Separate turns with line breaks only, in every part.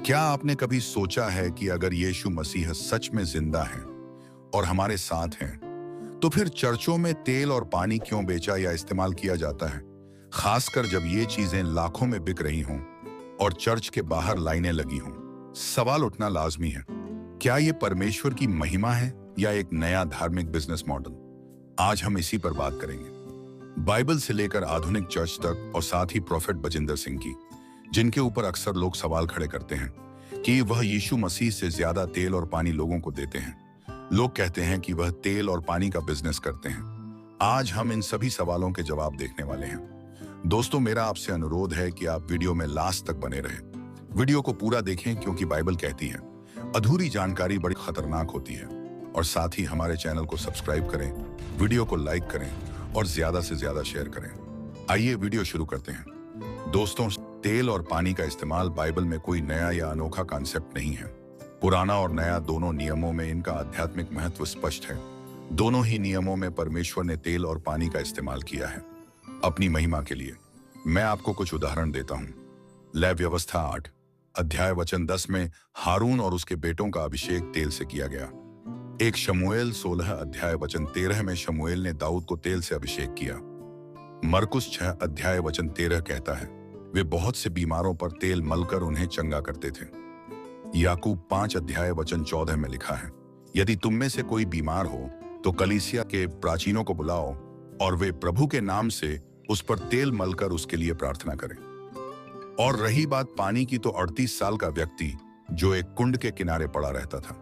क्या आपने कभी सोचा है कि अगर यीशु मसीह सच में जिंदा हैं और हमारे साथ हैं, तो फिर चर्चों में तेल और पानी क्यों बेचा या इस्तेमाल किया जाता है, खासकर जब ये चीजें लाखों में बिक रही हों और चर्च के बाहर लाइनें लगी हों? सवाल उठना लाजमी है, क्या ये परमेश्वर की महिमा है या एक नया धार्मिक बिजनेस मॉडल? आज हम इसी पर बात करेंगे, बाइबल से लेकर आधुनिक चर्च तक, और साथ ही प्रोफेट बजिंदर सिंह की, जिनके ऊपर अक्सर लोग सवाल खड़े करते हैं कि वह यीशु मसीह से ज्यादा तेल और पानी लोगों को देते हैं। लोग कहते हैं कि वह तेल और पानी का बिजनेस करते हैं। आज हम इन सभी सवालों के जवाब देखने वाले हैं। दोस्तों, मेरा आपसे अनुरोध है कि आप वीडियो में लास्ट तक बने रहें। वीडियो को पूरा देखें, क्योंकि बाइबल कहती है अधूरी जानकारी बड़ी खतरनाक होती है। और साथ ही हमारे चैनल को सब्सक्राइब करें, वीडियो को लाइक करें और ज्यादा से ज्यादा शेयर करें। आइए वीडियो शुरू करते हैं। दोस्तों, तेल और पानी का इस्तेमाल बाइबल में कोई नया या अनोखा कॉन्सेप्ट नहीं है। पुराना और नया दोनों नियमों में इनका आध्यात्मिक महत्व स्पष्ट है। दोनों ही नियमों में परमेश्वर ने तेल और पानी का इस्तेमाल किया है अपनी महिमा के लिए। मैं आपको कुछ उदाहरण देता हूँ। लय व्यवस्था 8 अध्याय वचन 10 में हारून और उसके बेटों का अभिषेक तेल से किया गया। एक शमूएल 16 अध्याय वचन 13 में शमूएल ने दाऊद को तेल से अभिषेक किया। मरकुस 6 अध्याय वचन 13 कहता है वे बहुत से बीमारों पर तेल मलकर उन्हें चंगा करते थे। याकूब 5 अध्याय वचन 14 में लिखा है, यदि तुम में से कोई बीमार हो तो कलीसिया के प्राचीनों को बुलाओ और वे प्रभु के नाम से उस पर तेल मलकर उसके लिए प्रार्थना करें। और रही बात पानी की, तो 38 साल का व्यक्ति जो एक कुंड के किनारे पड़ा रहता था,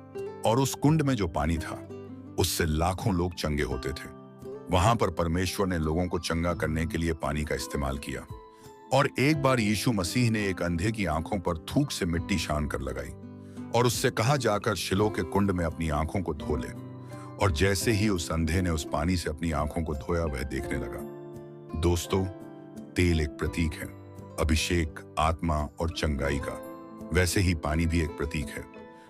और उस कुंड में जो पानी था उससे लाखों लोग चंगे होते थे। वहां पर परमेश्वर ने लोगों को चंगा करने के लिए पानी का इस्तेमाल किया। और एक बार यीशु मसीह ने एक अंधे की आंखों पर थूक से मिट्टी छान कर लगाई और उससे कहा, जाकर शिलो के कुंड में अपनी आंखों को धो ले। और जैसे ही उस अंधे ने उस पानी से अपनी आंखों को धोया, वह देखने लगा। दोस्तों, तेल एक प्रतीक है अभिषेक, आत्मा और चंगाई का। वैसे ही पानी भी एक प्रतीक है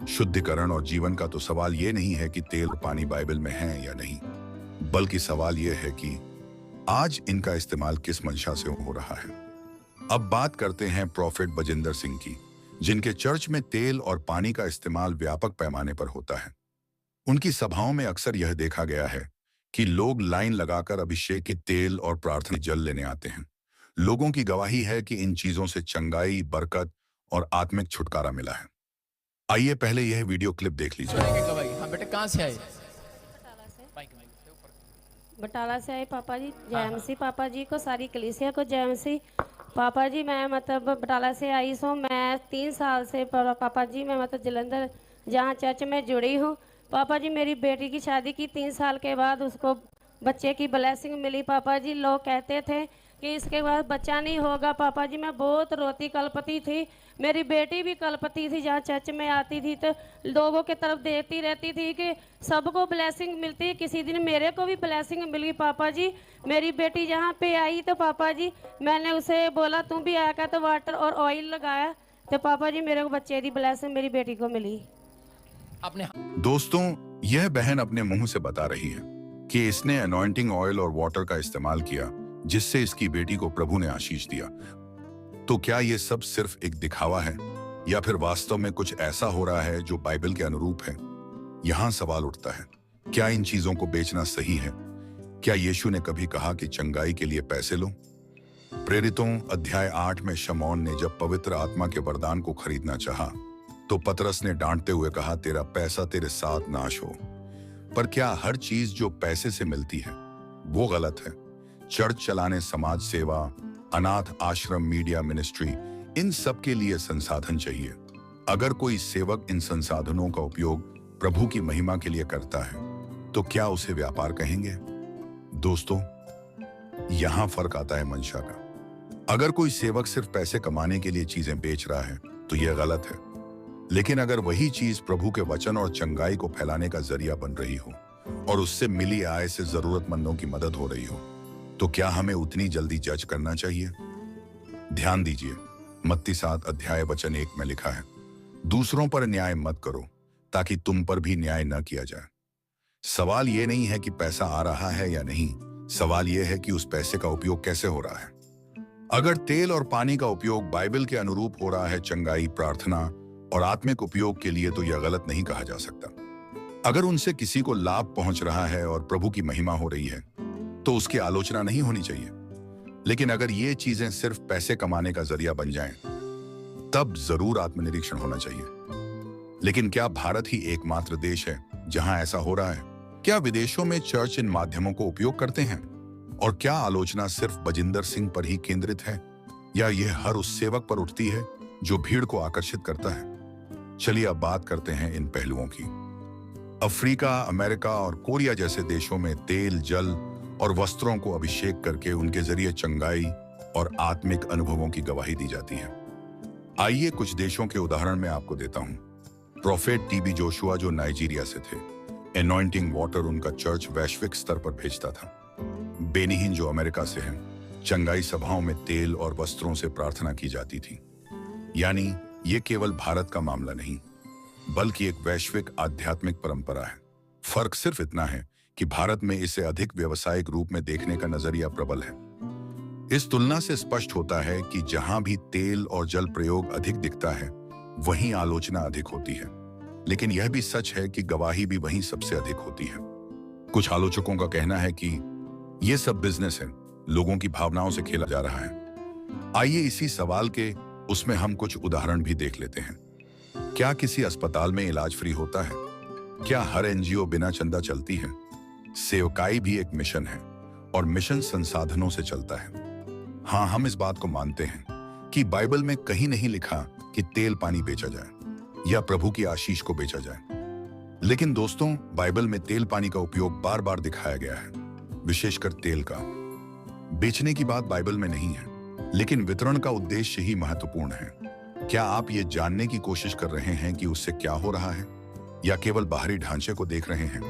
शुद्धिकरण और जीवन का। तो सवाल यह नहीं है कि तेल और पानी बाइबल में है या नहीं, बल्कि सवाल यह है कि आज इनका इस्तेमाल किस मंशा से हो रहा है। अब बात करते हैं प्रोफेट बजिंदर सिंह की, जिनके चर्च में तेल और पानी का इस्तेमाल व्यापक पैमाने पर होता है। उनकी सभाओं में अक्सर यह देखा गया है कि लोग लाइन लगाकर अभिषेक के तेल और प्रार्थना जल लेने आते हैं। लोगों की गवाही है कि इन चीजों से चंगाई, बरकत और आत्मिक छुटकारा मिला है। आइए पहले यह वीडियो क्लिप देख लीजिए।
हम बेटे कहाँ से आए?
बटाला से आए पापा जी। जय मसीह पापा जी को, सारी कलीसिया को जय मसीह पापा जी। मैं मतलब बटाला से आई हूँ। मैं 3 साल से पापा जी मैं मतलब जलंधर जहाँ चर्च में जुड़ी हूँ। पापा जी, मेरी बेटी की शादी की 3 साल के बाद उसको बच्चे की ब्लेसिंग मिली। पापा जी, लोग कहते थे कि इसके बाद बच्चा नहीं होगा। पापा जी, मैं बहुत रोती कलपती थी। मेरी बेटी भी कलपती थी। जहाँ चर्च में आती थी तो लोगों के तरफ देखती रहती थी कि सबको ब्लेसिंग मिलती है। किसी दिन मेरे को भी ब्लेसिंग मिली। पापा जी, मेरी बेटी जहाँ पे आई तो पापा जी मैंने उसे बोला तुम भी आया कर, तो वाटर और ऑयल लगाया तो पापा जी मेरे को बच्चे की ब्लेसिंग मेरी बेटी को मिली।
आपने
दोस्तों, यह बहन अपने मुंह से बता रही है कि इसने अनॉइंटिंग ऑयल और वाटर का इस्तेमाल किया, जिससे इसकी बेटी को प्रभु ने आशीष दिया। तो क्या यह सब सिर्फ एक दिखावा है या फिर वास्तव में कुछ ऐसा हो रहा है जो बाइबल के अनुरूप है? यहां सवाल उठता है, क्या इन चीजों को बेचना सही है? क्या यीशु ने कभी कहा कि चंगाई के लिए पैसे लो? प्रेरितों अध्याय 8 में शमौन ने जब पवित्र आत्मा के वरदान को खरीदना चाहा, तो पतरस ने डांटते हुए कहा, तेरा पैसा तेरे साथ नाश हो। पर क्या हर चीज जो पैसे से मिलती है वो गलत है? चर्च चलाने, समाज सेवा, अनाथ आश्रम, मीडिया मिनिस्ट्री, इन सब के लिए संसाधन चाहिए। अगर कोई सेवक इन संसाधनों का उपयोग प्रभु की महिमा के लिए करता है, तो क्या उसे व्यापार कहेंगे? दोस्तों, यहां फर्क आता है मंशा का। अगर कोई सेवक सिर्फ पैसे कमाने के लिए चीजें बेच रहा है तो यह गलत है। लेकिन अगर वही चीज प्रभु के वचन और चंगाई को फैलाने का जरिया बन रही हो और उससे मिली आय से जरूरतमंदों की मदद हो रही हो, तो क्या हमें उतनी जल्दी जज करना चाहिए? ध्यान दीजिए, मत्ती 7 अध्याय वचन 1 में लिखा है, दूसरों पर न्याय मत करो ताकि तुम पर भी न्याय न किया जाए। सवाल यह नहीं है कि पैसा आ रहा है या नहीं, सवाल यह है कि उस पैसे का उपयोग कैसे हो रहा है। अगर तेल और पानी का उपयोग बाइबल के अनुरूप हो रहा है, चंगाई, प्रार्थना और आत्मिक उपयोग के लिए तो यह गलत नहीं कहा जा सकता। अगर उनसे किसी को लाभ पहुंच रहा है और प्रभु की महिमा हो रही है तो उसकी आलोचना नहीं होनी चाहिए। लेकिन अगर ये चीजें सिर्फ पैसे कमाने का जरिया बन जाएं, तब जरूर आत्मनिरीक्षण होना चाहिए। लेकिन क्या भारत ही एकमात्र देश है जहां ऐसा हो रहा है? क्या विदेशों में चर्च इन माध्यमों को उपयोग करते हैं? और क्या आलोचना सिर्फ बजिंदर सिंह पर ही केंद्रित है या यह हर उस सेवक पर उठती है जो भीड़ को आकर्षित करता है? चलिए अब बात करते हैं इन पहलुओं की। अफ्रीका, अमेरिका और कोरिया जैसे देशों में तेल, जल और वस्त्रों को अभिषेक करके उनके जरिए चंगाई और आत्मिक अनुभवों की गवाही दी जाती है। आइए कुछ देशों के उदाहरण मैं आपको देता हूं। प्रोफेट टीबी जोशुआ जो नाइजीरिया से थे, एनॉइंटिंग वाटर उनका चर्च वैश्विक स्तर पर भेजता था। बेनी हिन जो अमेरिका से हैं, चंगाई सभाओं में तेल और वस्त्रों से प्रार्थना की जाती थी। यानी ये केवल भारत का मामला नहीं बल्कि एक वैश्विक आध्यात्मिक परंपरा है। फर्क सिर्फ इतना है कि भारत में इसे अधिक व्यावसायिक रूप में देखने का नजरिया प्रबल है। इस तुलना से स्पष्ट होता है कि जहां भी तेल और जल प्रयोग अधिक दिखता है वहीं आलोचना अधिक होती है। लेकिन यह भी सच है कि गवाही भी वहीं सबसे अधिक होती है। कुछ आलोचकों का कहना है कि यह सब बिजनेस है, लोगों की भावनाओं से खेला जा रहा है। आइए इसी सवाल के उसमें हम कुछ उदाहरण भी देख लेते हैं। क्या किसी अस्पताल में इलाज फ्री होता है? क्या हर एनजीओ बिना चंदा चलती है? सेवकाई भी एक मिशन है और मिशन संसाधनों से चलता है। हाँ, हम इस बात को मानते हैं कि बाइबल में कहीं नहीं लिखा कि तेल पानी बेचा जाए या प्रभु की आशीष को बेचा जाए। लेकिन दोस्तों, बाइबल में तेल पानी का उपयोग बार बार दिखाया गया है, विशेषकर तेल का। बेचने की बात बाइबल में नहीं है, लेकिन वितरण का उद्देश्य ही महत्वपूर्ण है। क्या आप ये जानने की कोशिश कर रहे हैं कि उससे क्या हो रहा है या केवल बाहरी ढांचे को देख रहे हैं?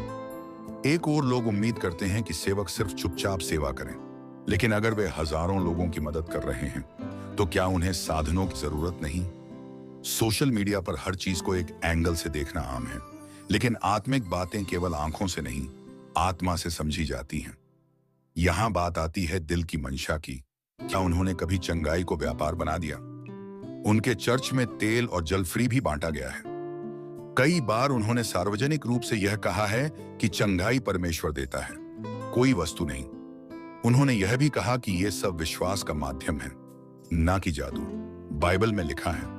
एक और लोग उम्मीद करते हैं कि सेवक सिर्फ चुपचाप सेवा करें, लेकिन अगर वे हजारों लोगों की मदद कर रहे हैं तो क्या उन्हें साधनों की जरूरत नहीं? सोशल मीडिया पर हर चीज को एक एंगल से देखना आम है, लेकिन आत्मिक बातें केवल आंखों से नहीं, आत्मा से समझी जाती हैं। यहां बात आती है दिल की मंशा की। क्या उन्होंने कभी चंगाई को व्यापार बना दिया? उनके चर्च में तेल और जल फ्री भी बांटा गया है। कई बार उन्होंने सार्वजनिक रूप से यह कहा है कि चंगाई परमेश्वर देता है, कोई वस्तु नहीं। उन्होंने यह भी कहा कि यह सब विश्वास का माध्यम है, ना कि जादू। बाइबल में लिखा है,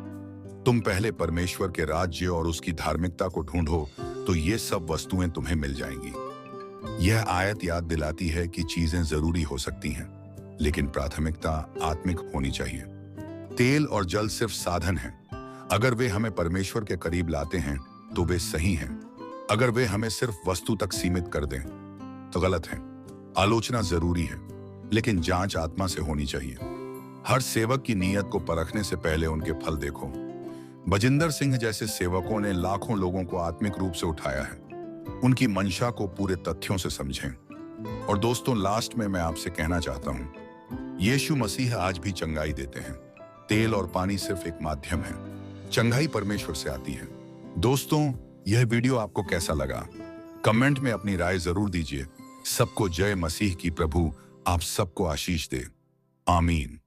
तुम पहले परमेश्वर के राज्य और उसकी धार्मिकता को ढूंढो तो ये सब वस्तुएं तुम्हें मिल जाएंगी। यह आयत याद दिलाती है कि चीजें जरूरी हो सकती हैं, लेकिन प्राथमिकता आत्मिक होनी चाहिए। तेल और जल सिर्फ साधन हैं। अगर वे हमें परमेश्वर के करीब लाते हैं तो वे सही हैं। अगर वे हमें सिर्फ वस्तु तक सीमित कर दें तो गलत हैं। आलोचना जरूरी है, लेकिन जांच आत्मा से होनी चाहिए। हर सेवक की नीयत को परखने से पहले उनके फल देखो। बजिंदर सिंह जैसे सेवकों ने लाखों लोगों को आत्मिक रूप से उठाया है। उनकी मंशा को पूरे तथ्यों से समझें। और दोस्तों, लास्ट में मैं आपसे कहना चाहता हूं, यीशु मसीह आज भी चंगाई देते हैं। तेल और पानी सिर्फ एक माध्यम है, चंगाई परमेश्वर से आती है। दोस्तों, यह वीडियो आपको कैसा लगा? कमेंट में अपनी राय जरूर दीजिए। सबको जय मसीह की। प्रभु आप सबको आशीष दे। आमीन।